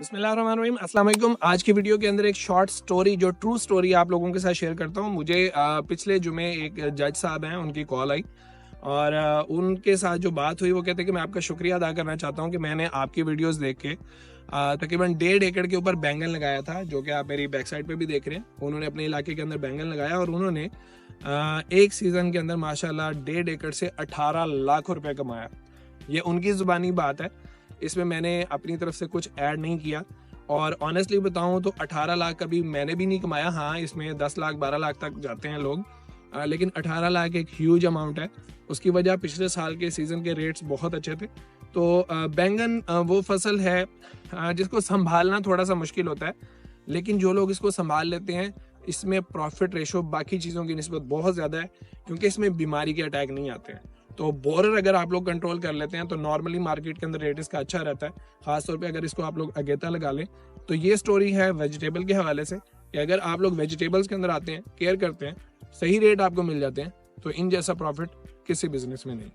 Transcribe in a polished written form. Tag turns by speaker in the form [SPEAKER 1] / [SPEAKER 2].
[SPEAKER 1] बिस्मिल्लाहिर्रहमानिर्रहीम, अस्सलाम वालेकुम। आज की वीडियो के अंदर एक शॉर्ट स्टोरी, जो ट्रू स्टोरी आप लोगों के साथ शेयर करता हूँ। मुझे पिछले जुमे एक जज साहब हैं, उनकी कॉल आई और उनके साथ जो बात हुई वो कहते हैं कि मैं आपका शुक्रिया अदा करना चाहता हूँ कि मैंने आपकी वीडियोस देख के तकरीबन 1.5 एकड़ के ऊपर बैंगन लगाया था, जो कि आप मेरी बैक साइड पे भी देख रहे हैं। उन्होंने अपने इलाके के अंदर बैंगन लगाया और उन्होंने एक सीज़न के अंदर माशाल्लाह 1.5 एकड़ से 18 लाख रुपए कमाया। ये उनकी ज़ुबानी बात है, इसमें मैंने अपनी तरफ से कुछ ऐड नहीं किया। और ऑनेस्टली बताऊं तो 18 लाख कभी मैंने भी नहीं कमाया। हाँ, इसमें 10 लाख 12 लाख तक जाते हैं लोग, लेकिन 18 लाख एक ह्यूज अमाउंट है। उसकी वजह पिछले साल के सीज़न के रेट्स बहुत अच्छे थे। तो बैंगन वो फसल है जिसको संभालना थोड़ा सा मुश्किल होता है, लेकिन जो लोग इसको संभाल लेते हैं, इसमें प्रॉफिट रेशो बाकी चीज़ों की निस्बत बहुत ज़्यादा है, क्योंकि इसमें बीमारी के अटैक नहीं आते हैं। तो बोरर अगर आप लोग कंट्रोल कर लेते हैं तो नॉर्मली मार्केट के अंदर रेट इसका अच्छा रहता है, खासतौर पे अगर इसको आप लोग अगेता लगा लें। तो ये स्टोरी है वेजिटेबल के हवाले से कि अगर आप लोग वेजिटेबल्स के अंदर आते हैं, केयर करते हैं, सही रेट आपको मिल जाते हैं, तो इन जैसा प्रॉफिट किसी बिजनेस में नहीं है।